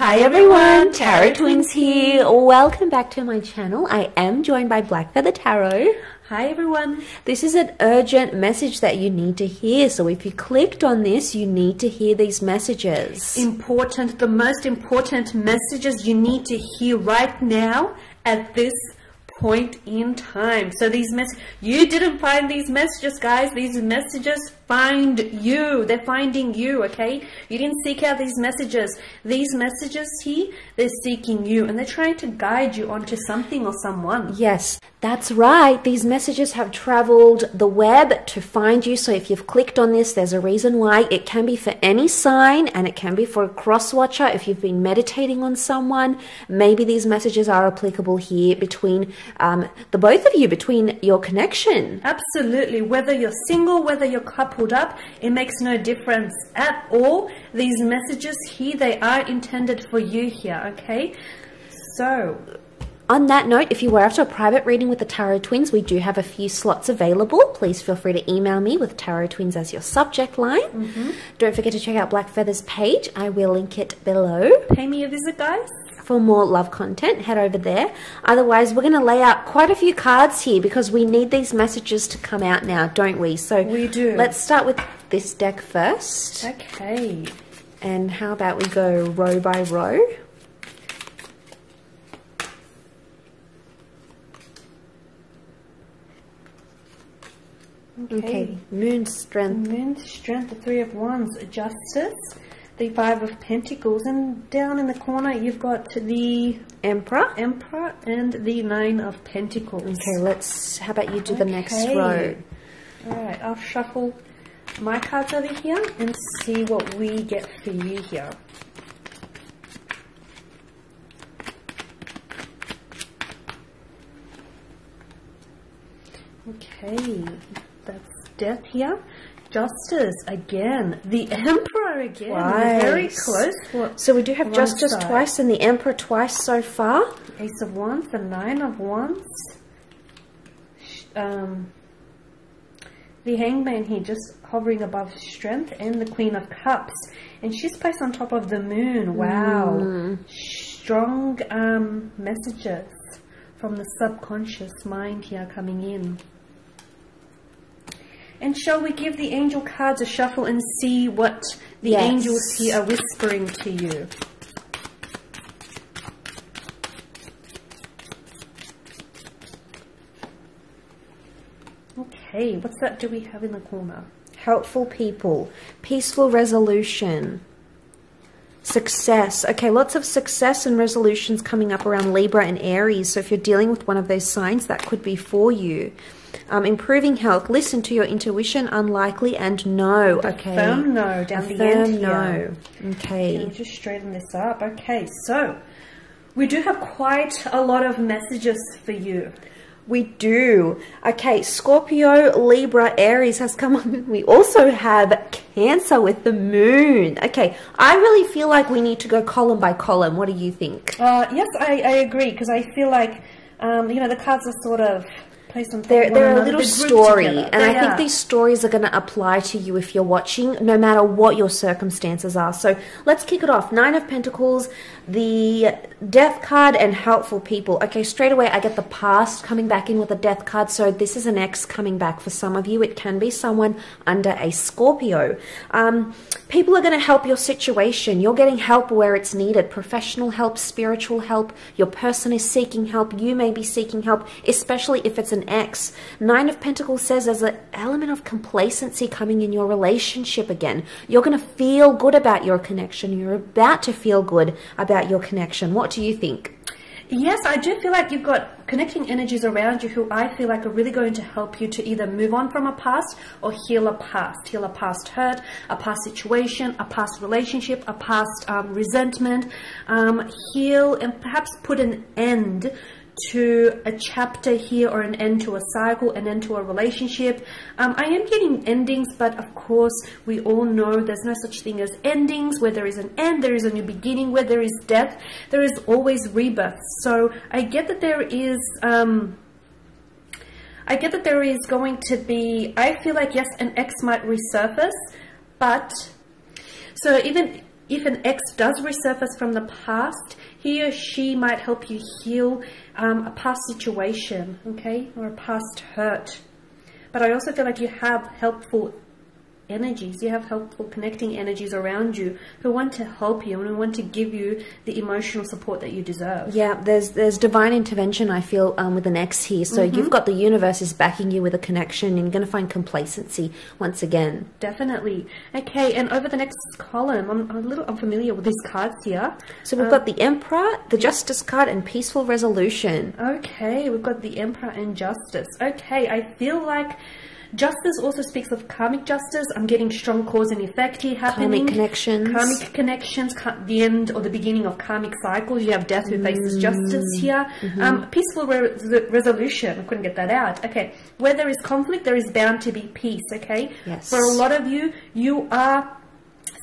Hi everyone, Tarot Twins here. Welcome back to my channel. I am joined by Black Feather Tarot. Hi everyone. This is an urgent message that you need to hear. So if you clicked on this, you need to hear these messages. Important, the most important messages you need to hear right now at this point in time. So these you didn't find these messages, guys. These messages find you. They're finding you, okay? You didn't seek out these messages. These messages here, they're seeking you and they're trying to guide you onto something or someone. Yes, that's right. These messages have traveled the web to find you. So if you've clicked on this, there's a reason why. It can be for any sign and it can be for a cross watcher. If you've been meditating on someone, maybe these messages are applicable here between the both of you, between your connection. Absolutely. Whether you're single, whether you're coupled up, it makes no difference at all. These messages here, they are intended for you here, okay? So on that note, if you were after a private reading with the Tarot Twins, we do have a few slots available. Please feel free to email me with Tarot Twins as your subject line. Don't forget to check out Black Feather's page. I will link it below. Pay me a visit, guys. For more love content, head over there. Otherwise, we're going to lay out quite a few cards here because we need these messages to come out now, don't we? So we do. Let's start with this deck first. Okay. And how about we go row by row? Okay. Moon Strength. Moon Strength, the Three of Wands, Justice, the Five of Pentacles, and down in the corner you've got the Emperor, and the Nine of Pentacles. Okay, how about you do the next row? Alright, I'll shuffle my cards over here and see what we get for you here. Okay, that's Death here. Justice again, the Emperor again. Twice. Very close. So we do have Justice twice and the Emperor twice so far. Ace of Wands, the Nine of Wands, the Hangman here just hovering above Strength, and the Queen of Cups, and she's placed on top of the Moon. Wow, strong messages from the subconscious mind here coming in. And shall we give the angel cards a shuffle and see what the angels here are whispering to you? Okay, what's that do we have in the corner? Helpful people, peaceful resolution, success. Okay, lots of success and resolutions coming up around Libra and Aries. So if you're dealing with one of those signs, that could be for you. Improving health, listen to your intuition, unlikely, and no. Okay. Firm no down the end here. No. Okay. Can we just straighten this up? Okay, so we do have quite a lot of messages for you. We do. Okay, Scorpio, Libra, Aries has come up. We also have Cancer with the Moon. Okay, I really feel like we need to go column by column. What do you think? Yes, I agree, because I feel like, you know, the cards are sort of placed on they're a little story, and I think these stories are going to apply to you if you're watching, no matter what your circumstances are. So let's kick it off. Nine of Pentacles, the Death card, and helpful people. Okay, straight away I get the past coming back in with the Death card. So this is an ex coming back for some of you. It can be someone under a Scorpio. People are going to help your situation. You're getting help where it's needed. Professional help, spiritual help. Your person is seeking help. You may be seeking help, especially if it's an ex. Nine of Pentacles says there's an element of complacency coming in your relationship again. You're going to feel good about your connection. You're about to feel good about your connection. What do you think? Yes, I do feel like you've got connecting energies around you who I feel like are really going to help you to either move on from a past or heal a past hurt, a past situation, a past relationship, a past resentment, heal and perhaps put an end to a chapter here, or an end to a cycle, an end to a relationship. I am getting endings, but of course we all know there's no such thing as endings. Where there is an end, there is a new beginning. Where there is death, there is always rebirth. So I get that there is going to be, I feel like, yes, an ex might resurface, but so even if an ex does resurface from the past, he or she might help you heal a past situation, okay, or a past hurt. But I also feel like you have helpful energies, you have helpful connecting energies around you who want to help you and who want to give you the emotional support that you deserve. Yeah, there's divine intervention, I feel, with an ex here. So you've got the universe is backing you with a connection, and you're going to find complacency once again. Definitely. Okay, and over the next column, I'm a little unfamiliar with these cards here. So we've got the Emperor, the Justice card, and Peaceful Resolution. Okay, we've got the Emperor and Justice. Okay, I feel like Justice also speaks of karmic justice. I'm getting strong cause and effect here happening. Karmic connections. Karmic connections, the end or the beginning of karmic cycles. You have death who faces justice here. Peaceful resolution. I couldn't get that out. Okay. Where there is conflict, there is bound to be peace. Okay. Yes. For a lot of you,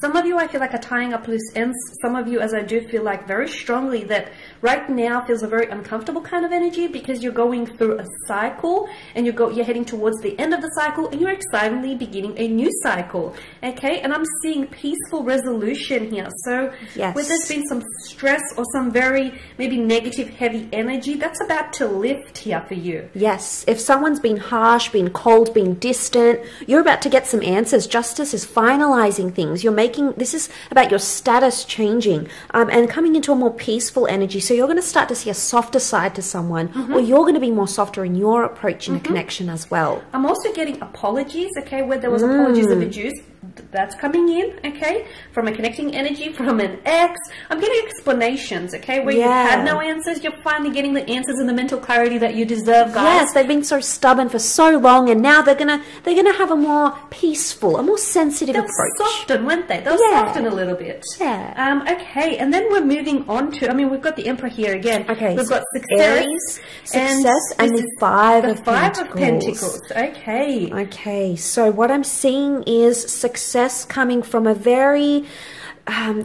some of you I feel like are tying up loose ends. Some of you, as I do feel like very strongly that right now feels a very uncomfortable kind of energy because you're going through a cycle and you're heading towards the end of the cycle and you're excitedly beginning a new cycle. Okay, and I'm seeing peaceful resolution here. So yes, where there's been some stress or some very maybe negative heavy energy, that's about to lift here for you. Yes, if someone's been harsh, been cold, been distant, you're about to get some answers. Justice is finalizing things. This is about your status changing and coming into a more peaceful energy. So you're going to start to see a softer side to someone, or you're going to be more softer in your approach in a connection as well. I'm also getting apologies, okay, where there was apologies of abuse. That's coming in, okay, from a connecting energy, from an ex. I'm getting explanations, okay, where you had no answers. You're finally getting the answers and the mental clarity that you deserve, guys. Yes, they've been so stubborn for so long, and now they're gonna have a more peaceful, a more sensitive approach. They'll soften, won't they? They'll soften a little bit. Yeah. Okay, and then we're moving on to, we've got the Emperor here again. Okay. We've got success, Aries, success, and the Five of Pentacles. Okay. Okay, so what I'm seeing is success coming from a very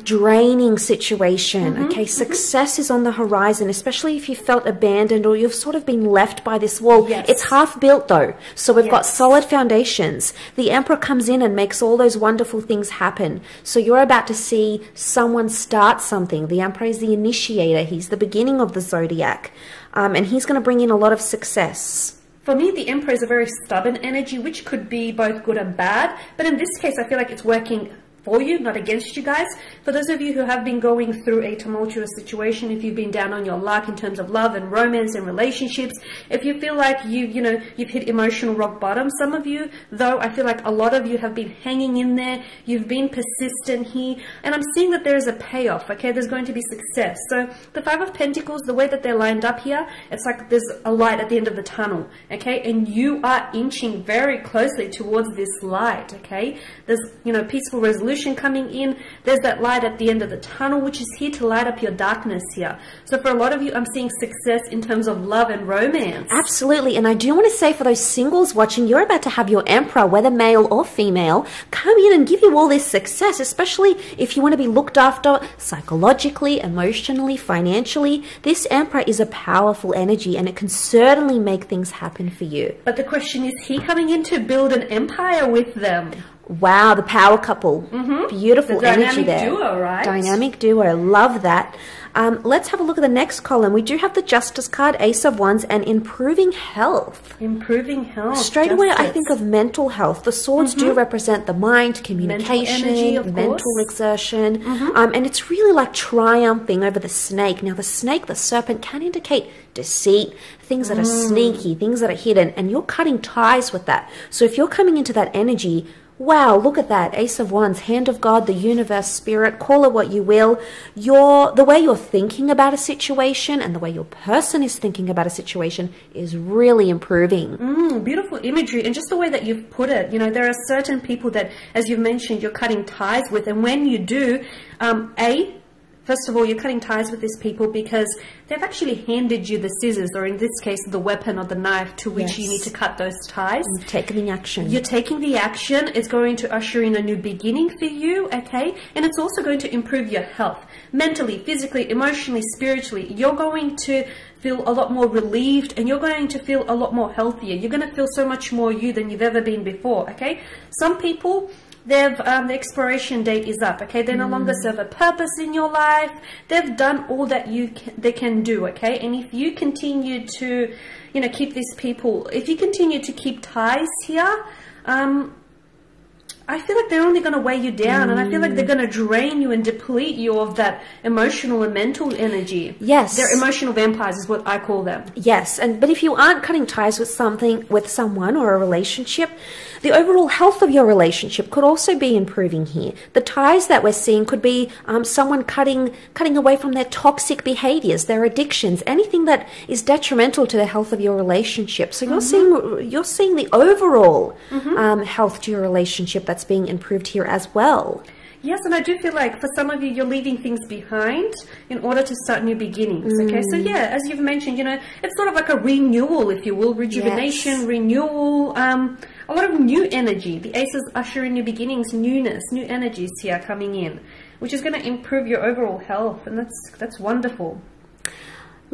draining situation. Okay, success is on the horizon, especially if you felt abandoned or you've sort of been left by this wall. It's half built though, so we've got solid foundations. The Emperor comes in and makes all those wonderful things happen. So you're about to see someone start something. The Emperor is the initiator. He's the beginning of the zodiac, and he's going to bring in a lot of success. For me, the Emperor is a very stubborn energy, which could be both good and bad. But in this case, I feel like it's working for you, not against you guys. For those of you who have been going through a tumultuous situation, if you've been down on your luck in terms of love and romance and relationships, if you feel like you've hit emotional rock bottom, some of you, though, I feel like a lot of you have been hanging in there, you've been persistent here, and I'm seeing that there is a payoff, okay? There's going to be success. So the Five of Pentacles, the way that they're lined up here, it's like there's a light at the end of the tunnel, okay? And you are inching very closely towards this light, okay? There's, peaceful resolution coming in. There's that light at the end of the tunnel, which is here to light up your darkness here. So for a lot of you, I'm seeing success in terms of love and romance. Absolutely. And I do want to say for those singles watching, you're about to have your Emperor, whether male or female, come in and give you all this success, especially if you want to be looked after psychologically, emotionally, financially. This Emperor is a powerful energy and it can certainly make things happen for you. But the question is, he coming in to build an empire with them? Wow, the power couple. Beautiful the energy there. Dynamic duo, right? Dynamic duo. Love that. Let's have a look at the next column. We do have the Justice card, Ace of Wands, and improving health. Improving health. Straight away, I think of mental health. The swords do represent the mind, communication, mental energy, of mental course. exertion. And it's really like triumphing over the snake. Now, the snake, the serpent, can indicate deceit, things that are sneaky, things that are hidden, and you're cutting ties with that. So if you're coming into that energy, wow, look at that. Ace of Wands, hand of God, the universe, spirit, call it what you will. The way you're thinking about a situation and the way your person is thinking about a situation is really improving. Beautiful imagery. And just the way that you've put it, there are certain people that, as you've mentioned, you're cutting ties with. And when you do, first of all, you're cutting ties with these people because they've actually handed you the scissors, or in this case, the weapon or the knife to which you need to cut those ties. You're taking the action. You're taking the action. It's going to usher in a new beginning for you, okay? And it's also going to improve your health. Mentally, physically, emotionally, spiritually. You're going to feel a lot more relieved and you're going to feel a lot more healthier. You're going to feel so much more you than you've ever been before, okay? Some people they've the expiration date is up, okay? They no longer serve a purpose in your life. They've done all that they can do, okay? And if you continue to, you know, keep these people, if you continue to keep ties here, I feel like they're only going to weigh you down, and I feel like they're going to drain you and deplete you of that emotional and mental energy. Yes. They're emotional vampires is what I call them. Yes, but if you aren't cutting ties with someone or a relationship, the overall health of your relationship could also be improving here. The ties that we're seeing could be someone cutting away from their toxic behaviors, their addictions, anything that is detrimental to the health of your relationship. So you're seeing the overall health to your relationship that's being improved here as well. Yes, and I do feel like for some of you, you're leaving things behind in order to start new beginnings, okay? So yeah, as you've mentioned, you know, it's sort of like a renewal, if you will, rejuvenation, renewal, a lot of new energy. The aces usher in new beginnings, newness, new energies here coming in, which is going to improve your overall health, and that's wonderful.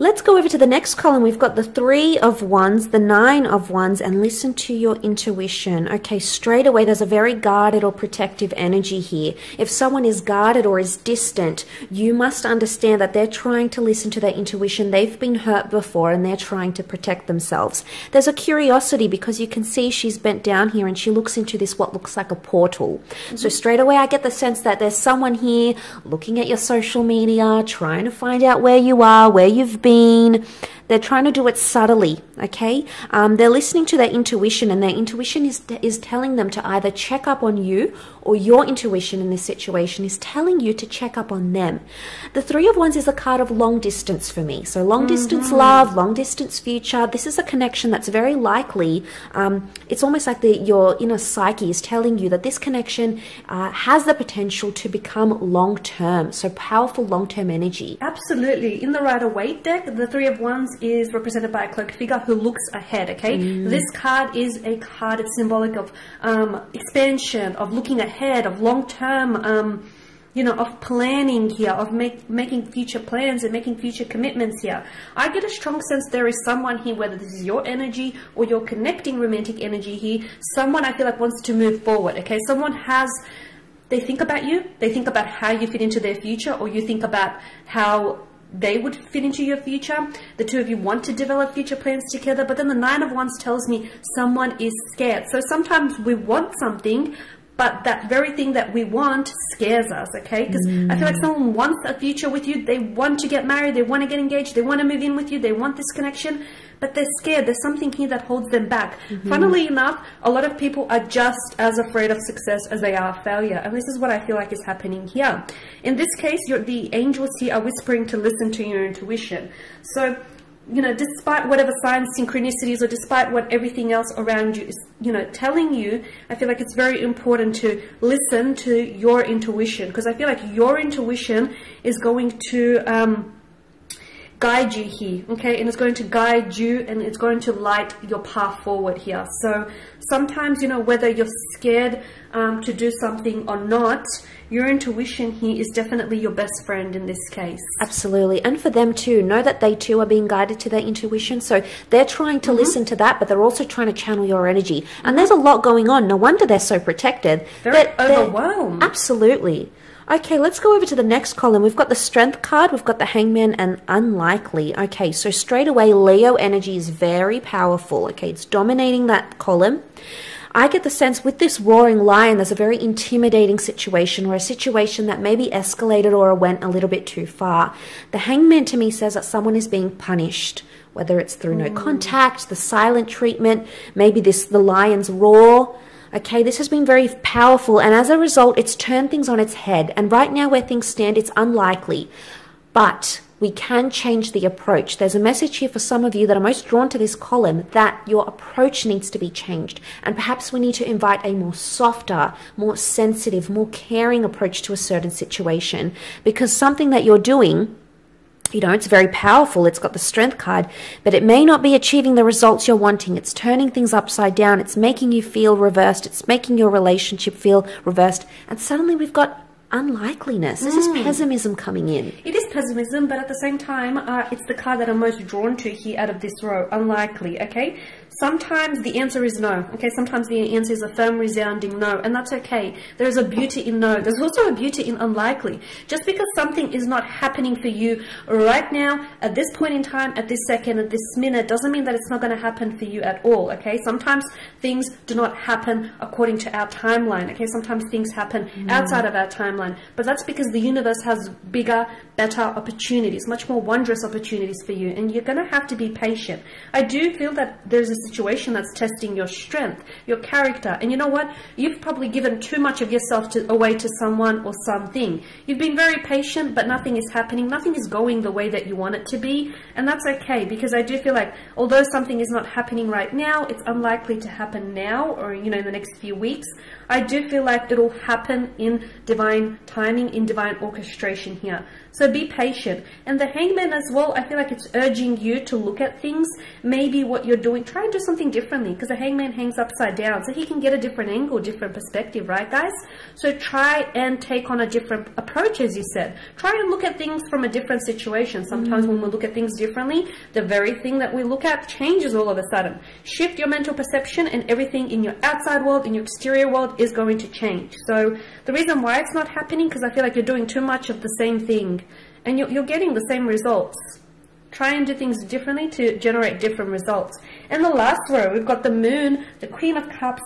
Let's go over to the next column. We've got the 3 of Wands, the 9 of Wands, and listen to your intuition. Okay, straight away, there's a very guarded or protective energy here. If someone is guarded or is distant, you must understand that they're trying to listen to their intuition. They've been hurt before, and they're trying to protect themselves. There's a curiosity because you can see she's bent down here, and she looks into this, what looks like a portal. So straight away, I get the sense that there's someone here looking at your social media, trying to find out where you are, where you've been. They're trying to do it subtly, okay? They're listening to their intuition, and their intuition is telling them to either check up on you, or your intuition in this situation is telling you to check up on them. The 3 of Wands is a card of long distance for me. So long distance love, long distance future. This is a connection that's very likely. It's almost like your inner psyche is telling you that this connection has the potential to become long-term. So powerful long-term energy. Absolutely. In the Rider-Waite deck, the 3 of Wands is represented by a cloaked figure who looks ahead, okay? This card is a card, it's symbolic of expansion, of looking ahead, of long-term, you know, of planning here, of making future plans and making future commitments here. I get a strong sense there is someone here, whether this is your energy or your connecting romantic energy here, someone I feel like wants to move forward, okay? Someone has... They think about you, they think about how you fit into their future, or you think about how they would fit into your future. The 2 of you want to develop future plans together, but then the 9 of Wands tells me someone is scared. So sometimes we want something, but that very thing that we want scares us, okay? Because I feel like someone wants a future with you. They want to get married. They want to get engaged. They want to move in with you. They want this connection, but they're scared. There's something here that holds them back. Funnily enough, a lot of people are just as afraid of success as they are failure. And this is what I feel like is happening here. In this case, the angels here are whispering to listen to your intuition. So, you know, despite whatever signs, synchronicities, or despite what everything else around you is, you know, telling you, I feel like it's very important to listen to your intuition, because I feel like your intuition is going to guide you here, okay? And it's going to guide you, and it's going to light your path forward here. So sometimes, you know, whether you're scared to do something or not, your intuition here is definitely your best friend in this case. Absolutely. And for them too, know that they too are being guided to their intuition. So they're trying to listen to that, but they're also trying to channel your energy. And there's a lot going on. No wonder they're so protected. They're overwhelmed. Absolutely. Okay, let's go over to the next column. We've got the Strength card, we've got the Hangman, and Unlikely. Okay, so straight away, Leo energy is very powerful. Okay, it's dominating that column. I get the sense with this roaring lion, there's a very intimidating situation, or a situation that maybe escalated or went a little bit too far. The Hangman to me says that someone is being punished, whether it's through no contact, the silent treatment, maybe the lion's roar. Okay, this has been very powerful, and as a result, it's turned things on its head. And right now where things stand, it's unlikely. But we can change the approach. There's a message here for some of you that are most drawn to this column, that your approach needs to be changed. And perhaps we need to invite a more softer, more sensitive, more caring approach to a certain situation. Because something that you're doing, you know, it's very powerful. It's got the Strength card, but it may not be achieving the results you're wanting. It's turning things upside down. It's making you feel reversed. It's making your relationship feel reversed. And suddenly we've got unlikeliness. This is pessimism coming in. It is pessimism, but at the same time, it's the card that I'm most drawn to here out of this row, unlikely, okay? Sometimes the answer is no. Okay, sometimes the answer is a firm, resounding no, and that's okay. There's a beauty in no. There's also a beauty in unlikely. Just because something is not happening for you right now, at this point in time, at this second, at this minute, doesn't mean that it's not going to happen for you at all. Okay, sometimes things do not happen according to our timeline. Okay, sometimes things happen outside of our timeline, but that's because the universe has bigger, better opportunities, much more wondrous opportunities for you, and you're going to have to be patient. I do feel that there's a situation that's testing your strength, your character, and you know what? You've probably given too much of yourself away to someone or something. You've been very patient, but nothing is happening. Nothing is going the way that you want it to be, and that's okay, because I do feel like although something is not happening right now, it's unlikely to happen now or, you know, in the next few weeks. I do feel like it'll happen in divine timing, in divine orchestration here. So be patient. And the Hangman as well, I feel like it's urging you to look at things, maybe what you're doing, try and do something differently, because the Hangman hangs upside down, so he can get a different angle, different perspective, right guys? So try and take on a different approach, as you said. Try and look at things from a different situation. Sometimes when we look at things differently, the very thing that we look at changes all of a sudden. Shift your mental perception and everything in your outside world, in your exterior world, is going to change. So the reason why it's not happening, because I feel like you're doing too much of the same thing and you're getting the same results. Try and do things differently to generate different results. And the last row, we've got the Moon, the Queen of Cups,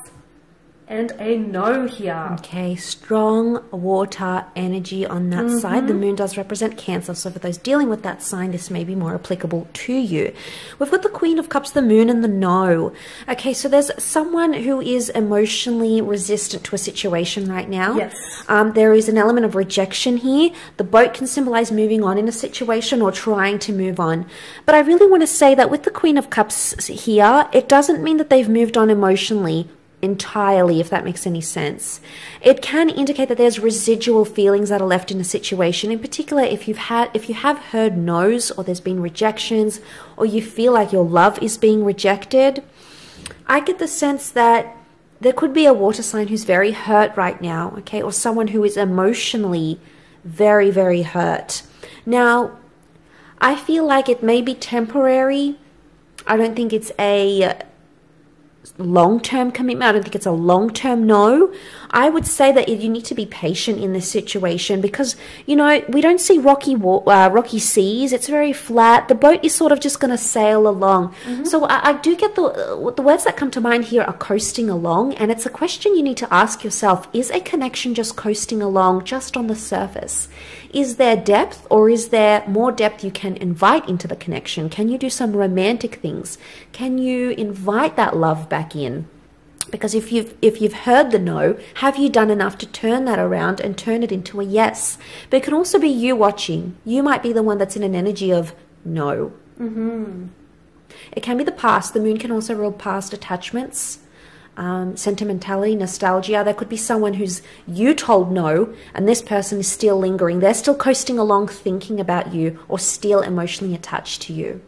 and a no here. Okay, strong water energy on that side. The Moon does represent Cancer, so for those dealing with that sign, this may be more applicable to you. We've got the Queen of Cups, the Moon, and the no. Okay, so there's someone who is emotionally resistant to a situation right now. Yes. There is an element of rejection here. The boat can symbolize moving on in a situation or trying to move on. But I really want to say that with the Queen of Cups here, it doesn't mean that they've moved on emotionally entirely, if that makes any sense. It can indicate that there's residual feelings that are left in a situation, in particular if you have heard no's, or there's been rejections, or you feel like your love is being rejected. I get the sense that there could be a water sign who's very hurt right now, okay, or someone who is emotionally very, very hurt. Now, I feel like it may be temporary. I don't think it's a long-term commitment. I don't think it's a long-term no. I would say that you need to be patient in this situation, because, you know, we don't see rocky seas. It's very flat. The boat is sort of just going to sail along. So I do get the words that come to mind here are coasting along, and it's a question you need to ask yourself. Is a connection just coasting along just on the surface? Is there depth, or is there more depth you can invite into the connection? Can you do some romantic things? Can you invite that love back in? Because if you've heard the no, have you done enough to turn that around and turn it into a yes? But it can also be you watching. You might be the one that's in an energy of no. It can be the past. The Moon can also rule past attachments, sentimentality, nostalgia. There could be someone who's you told no, and this person is still lingering. They're still coasting along thinking about you, or still emotionally attached to you.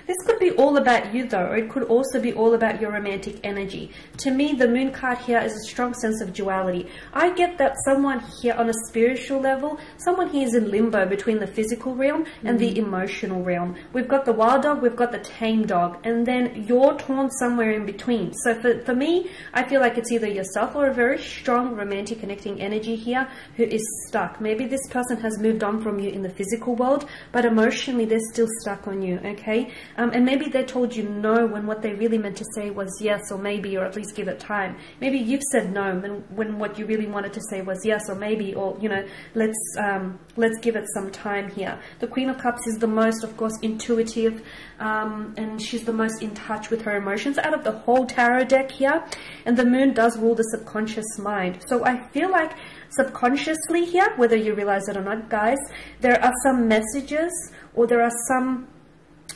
This could be all about you though, or it could also be all about your romantic energy. To me, the Moon card here is a strong sense of duality. I get that someone here on a spiritual level, someone here is in limbo between the physical realm and the emotional realm. We've got the wild dog, we've got the tame dog, and then you're torn somewhere in between. So for me, I feel like it's either yourself or a very strong romantic connecting energy here who is stuck. Maybe this person has moved on from you in the physical world, but emotionally they're still stuck on you, okay? And maybe they told you no when what they really meant to say was yes, or maybe, or at least give it time. Maybe you've said no when what you really wanted to say was yes, or maybe, or, you know, let's give it some time here. The Queen of Cups is the most, of course, intuitive, and she's the most in touch with her emotions out of the whole tarot deck here. And the Moon does rule the subconscious mind. So I feel like subconsciously here, whether you realize it or not, guys, there are some messages, or there are some,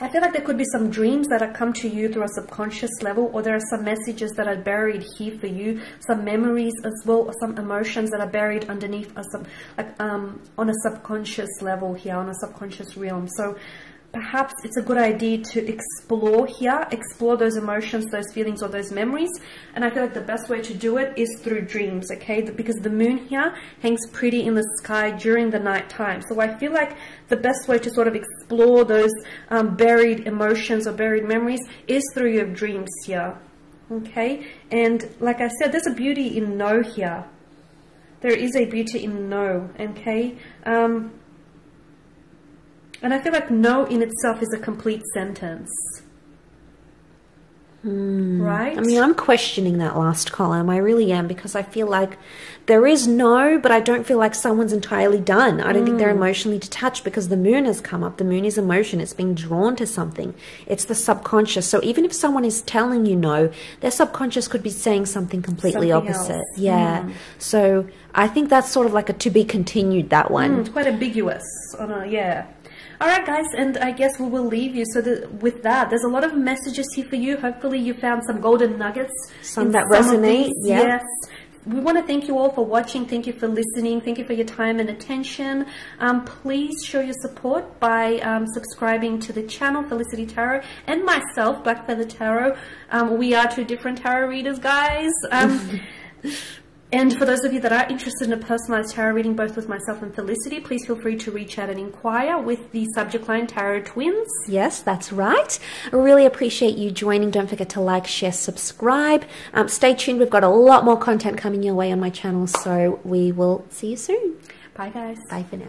I feel like there could be some dreams that have come to you through a subconscious level, or there are some messages that are buried here for you, some memories as well, or some emotions that are buried underneath, on a subconscious level here, on a subconscious realm. So perhaps it's a good idea to explore those emotions, those feelings, or those memories. And I feel like the best way to do it is through dreams, okay? Because the moon here hangs pretty in the sky during the night time. So I feel like the best way to sort of explore those buried emotions or buried memories is through your dreams here, okay? And like I said, there's a beauty in no here. There is a beauty in no, okay? And I feel like no in itself is a complete sentence. Right? I mean, I'm questioning that last column. I really am, because I feel like there is no, but I don't feel like someone's entirely done. I don't think they're emotionally detached, because the moon has come up. The moon is emotion. It's being drawn to something. It's the subconscious. So even if someone is telling you no, their subconscious could be saying something completely opposite. Else. Yeah. So I think that's sort of like a to be continued, that one. It's quite ambiguous. Yeah. All right, guys, and I guess we will leave you. So with that, there's a lot of messages here for you. Hopefully you found some golden nuggets. Some that resonate. Yes. We want to thank you all for watching. Thank you for listening. Thank you for your time and attention. Please show your support by subscribing to the channel, Felicity Tarot, and myself, Black Feather Tarot. We are two different tarot readers, guys. And for those of you that are interested in a personalized tarot reading, both with myself and Felicity, please feel free to reach out and inquire with the subject line Tarot Twins. Yes, that's right. I really appreciate you joining. Don't forget to like, share, subscribe. Stay tuned. We've got a lot more content coming your way on my channel, so we will see you soon. Bye, guys. Bye for now.